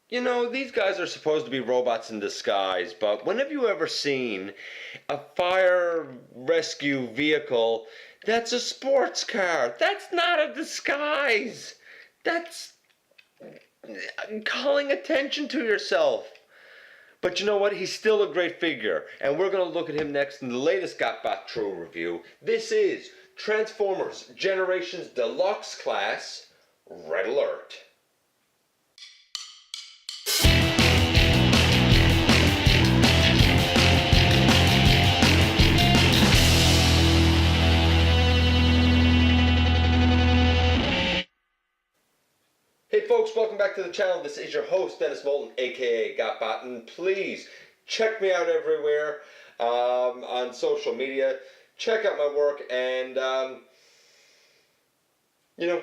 You know, these guys are supposed to be robots in disguise, but when have you ever seen a fire rescue vehicle that's a sports car? That's not a disguise. That's calling attention to yourself. But you know what? He's still a great figure. And we're going to look at him next in the latest GotBot True review. This is Transformers Generations Deluxe Class Red Alert. Hey folks, welcome back to the channel. This is your host, Dennis Moulton, aka GotBot, and please check me out everywhere on social media. Check out my work and,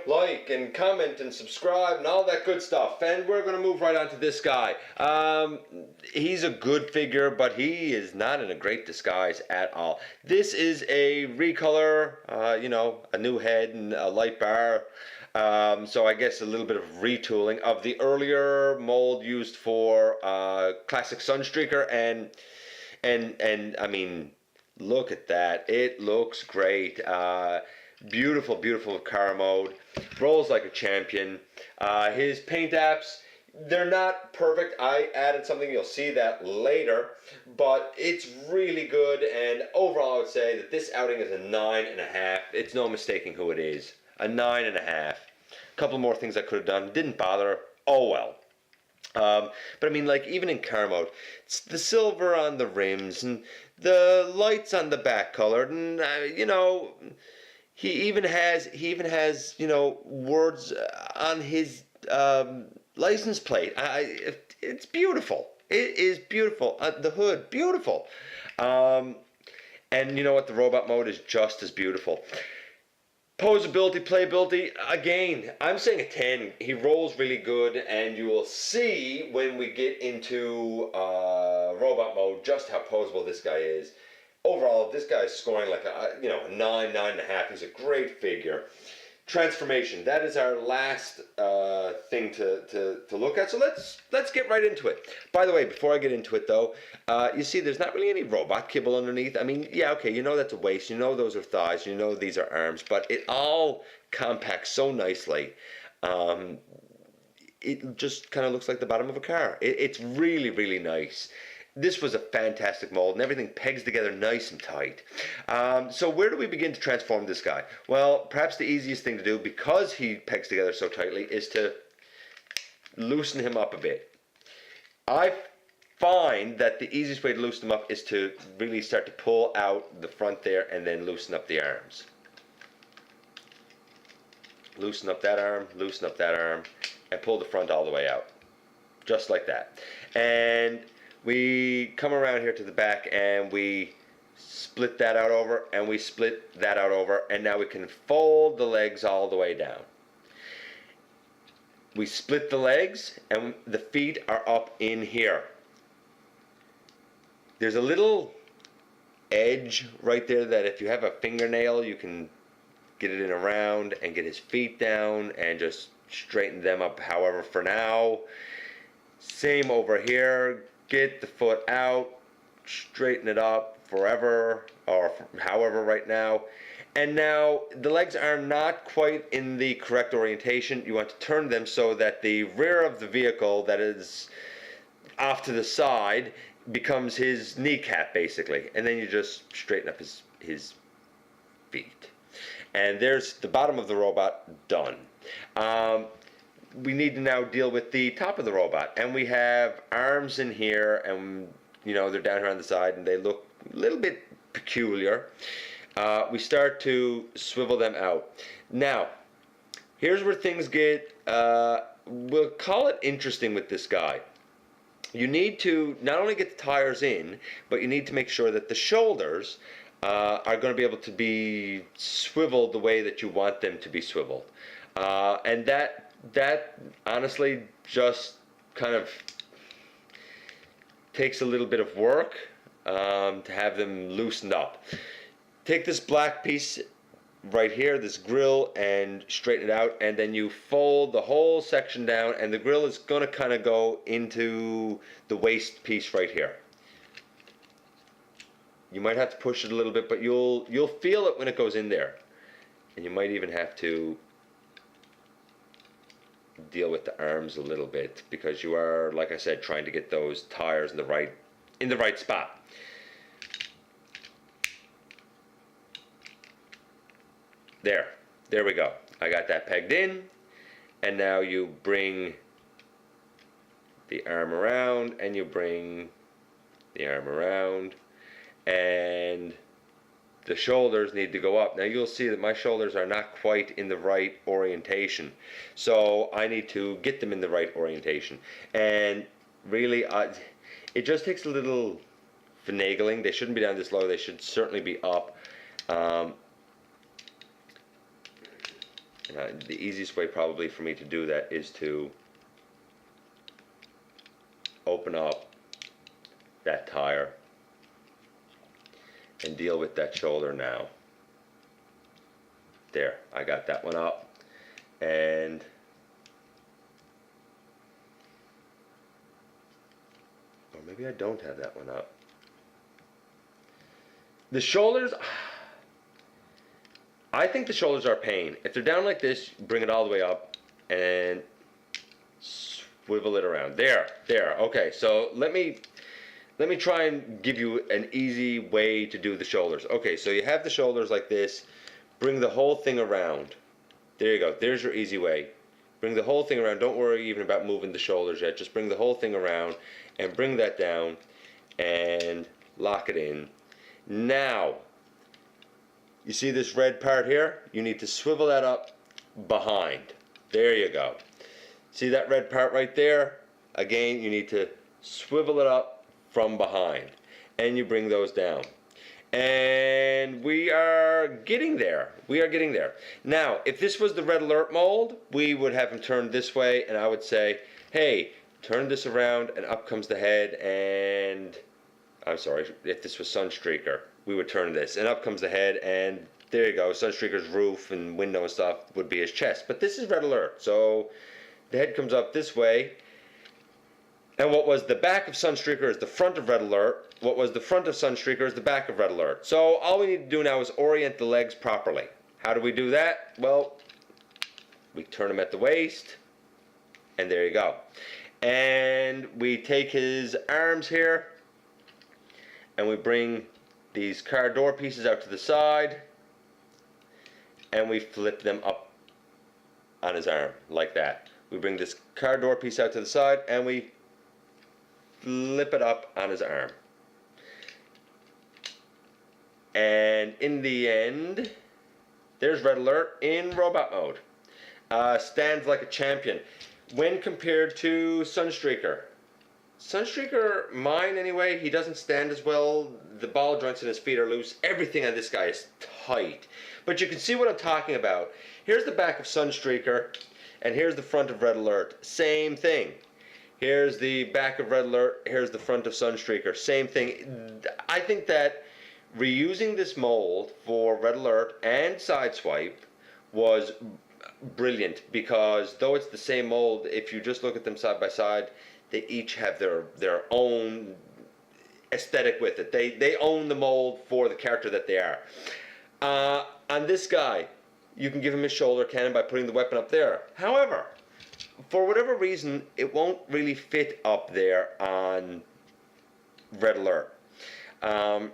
like and comment and subscribe and all that good stuff. And we're going to move right on to this guy. He's a good figure, but he is not in a great disguise at all. This is a recolor, a new head and a light bar. So I guess a little bit of retooling of the earlier mold used for classic Sunstreaker, and I mean, look at that! It looks great. Beautiful, beautiful car mode. Rolls like a champion. His paint apps, they're not perfect. I added something. You'll see that later, but it's really good. And overall, I would say that this outing is a 9.5. It's no mistaking who it is. A 9.5. A couple more things I could have done. Didn't bother. Oh well. But I mean, like, even in car mode, it's the silver on the rims and the lights on the back colored, and he even has words on his license plate. It's beautiful. It is beautiful. The hood, beautiful. And you know what? The robot mode is just as beautiful. Posability, playability, again, I'm saying a 10. He rolls really good, and you will see when we get into robot mode just how posable this guy is. Overall, this guy is scoring like a 9, 9.5. He's a great figure. Transformation, that is our last thing to look at. So let's get right into it. By the way, before I get into it though, you see there's not really any robot kibble underneath. I mean, yeah, okay, you know that's a waist, you know those are thighs, you know these are arms, but it all compacts so nicely. It just kind of looks like the bottom of a car. It's really, really nice. This was a fantastic mold, and everything pegs together nice and tight. So where do we begin to transform this guy? Well, perhaps the easiest thing to do, because he pegs together so tightly, is to loosen him up a bit. I find that the easiest way to loosen him up is to really start to pull out the front there and then loosen up the arms. Loosen up that arm, and pull the front all the way out. Just like that. And we come around here to the back and we split that out over, and we split that out over, and now we can fold the legs all the way down. We split the legs and the feet are up in here. There's a little edge right there that if you have a fingernail you can get it in around and get his feet down and just straighten them up. However, for now, same over here. Get the foot out, straighten it up forever, or however right now. And now the legs are not quite in the correct orientation. You want to turn them so that the rear of the vehicle that is off to the side becomes his kneecap, basically. And then you just straighten up his feet. And there's the bottom of the robot done. We need to now deal with the top of the robot, and we have arms in here, and they're down here on the side, and they look a little bit peculiar. We start to swivel them out. Now, here's where things get, we'll call it interesting with this guy. You need to not only get the tires in, but you need to make sure that the shoulders are going to be able to be swiveled the way that you want them to be swiveled. And that honestly just kind of takes a little bit of work to have them loosened up. Take this black piece, right here, this grill, and straighten it out, and then you fold the whole section down, and the grill is going to kind of go into the waist piece right here. You might have to push it a little bit, but you'll feel it when it goes in there. And you might even have to deal with the arms a little bit, because you are, like I said, trying to get those tires in the right spot. There we go. I got that pegged in, and now you bring the arm around, and you bring the arm around, and the shoulders need to go up. Now you'll see that my shoulders are not quite in the right orientation, so I need to get them in the right orientation. And really, it just takes a little finagling. They shouldn't be down this low. They should certainly be up. The easiest way probably for me to do that is to open up that tire and deal with that shoulder now. There, I got that one up, and or maybe I don't have that one up. The shoulders, I think the shoulders are a pain. If they're down like this, bring it all the way up and swivel it around. There. Okay, so let me try and give you an easy way to do the shoulders. Okay, so you have the shoulders like this. Bring the whole thing around. There you go. There's your easy way. Bring the whole thing around. Don't worry even about moving the shoulders yet. Just bring the whole thing around and bring that down and lock it in. Now, you see this red part here? You need to swivel that up behind. There you go. See that red part right there? Again, you need to swivel it up from behind, and you bring those down. And we are getting there. Now, if this was the Red Alert mold, we would have him turned this way, and I would say, hey, turn this around, and up comes the head, and I'm sorry, if this was Sunstreaker, we would turn this, and up comes the head, and there you go. Sunstreaker's roof and window and stuff would be his chest. But this is Red Alert, so the head comes up this way. And what was the back of Sunstreaker is the front of Red Alert. What was the front of Sunstreaker is the back of Red Alert. So all we need to do now is orient the legs properly. How do we do that? Well, we turn him at the waist, and there you go. And we take his arms here, and we bring these car door pieces out to the side, and we flip them up on his arm like that. We bring this car door piece out to the side, and we flip it up on his arm. And in the end, there's Red Alert in robot mode. Stands like a champion. When compared to Sunstreaker, mine anyway, he doesn't stand as well. The ball joints in his feet are loose. Everything on this guy is tight. But you can see what I'm talking about. Here's the back of Sunstreaker, and here's the front of Red Alert. Same thing. Here's the back of Red Alert, here's the front of Sunstreaker. Same thing. I think that reusing this mold for Red Alert and Sideswipe was brilliant, because though it's the same mold, if you just look at them side by side, they each have their own aesthetic with it. They own the mold for the character that they are. On this guy, you can give him his shoulder cannon by putting the weapon up there. However, for whatever reason, it won't really fit up there on Red Alert.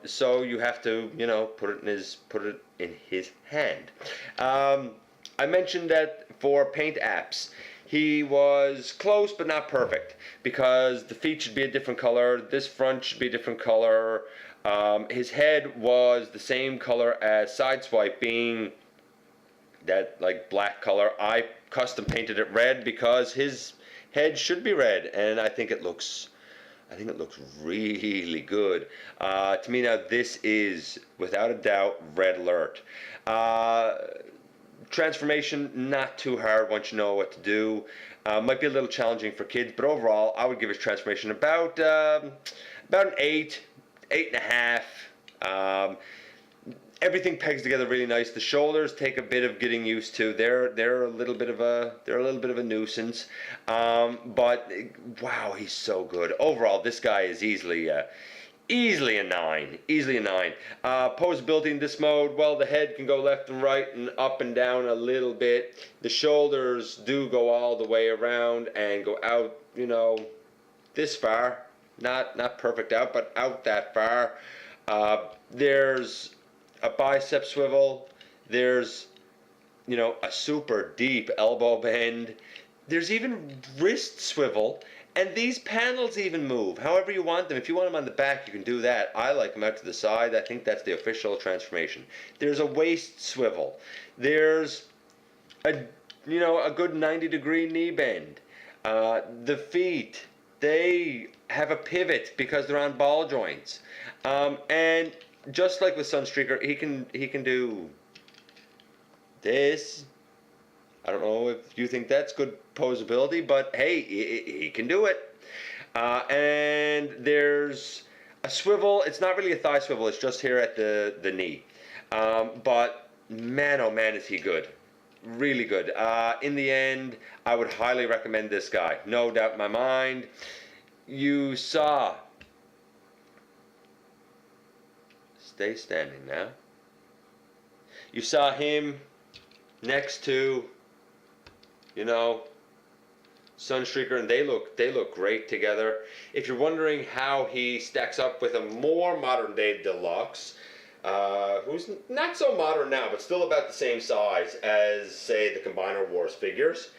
So you have to, put it in his hand. I mentioned that for paint apps, he was close but not perfect, because the feet should be a different color, this front should be a different color. His head was the same color as Sideswipe, being that like black color. I custom painted it red because his head should be red, and I think it looks really good. To me now, this is without a doubt Red Alert. Transformation, not too hard once you know what to do. Might be a little challenging for kids, but overall I would give his transformation about an 8.5. Everything pegs together really nice. The shoulders take a bit of getting used to. They're a little bit of a nuisance. But wow, he's so good. Overall, this guy is easily a 9. Easily a 9. Posability in this mode, well, the head can go left and right and up and down a little bit. The shoulders do go all the way around and go out, this far. Not perfect out, but out that far. There's a bicep swivel. There's, a super deep elbow bend. There's even wrist swivel. And these panels even move however you want them. If you want them on the back, you can do that. I like them out to the side. I think that's the official transformation. There's a waist swivel. There's a good 90-degree knee bend. The feet, they have a pivot because they're on ball joints. And just like with Sunstreaker, he can do this. I don't know if you think that's good posability, but hey, he can do it. And there's a swivel. It's not really a thigh swivel. It's just here at the knee. But man, oh man, is he good. Really good. In the end, I would highly recommend this guy. No doubt in my mind. You saw. Stay standing now. You saw him next to, Sunstreaker, and they look great together. If you're wondering how he stacks up with a more modern day deluxe, who's not so modern now, but still about the same size as, say, the Combiner Wars figures,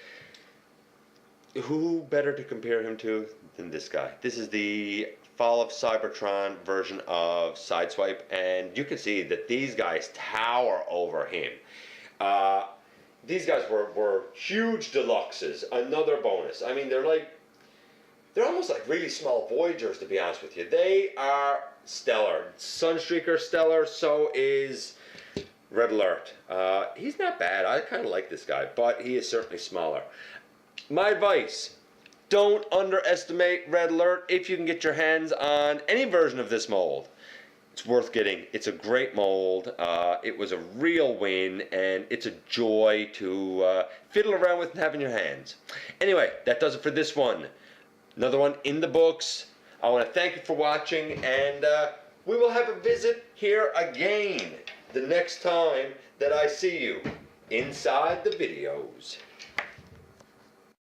who better to compare him to than this guy? This is the Fall of Cybertron version of Sideswipe, and you can see that these guys tower over him. These guys were huge deluxes. Another bonus. I mean, they're almost like really small Voyagers, to be honest with you. They are stellar. Sunstreaker stellar. So is Red Alert. He's not bad. I kind of like this guy, but he is certainly smaller. My advice: don't underestimate Red Alert. If you can get your hands on any version of this mold, it's worth getting. It's a great mold. It was a real win, and it's a joy to fiddle around with and have in your hands. Anyway, that does it for this one. Another one in the books. I want to thank you for watching, and we will have a visit here again the next time that I see you inside the videos.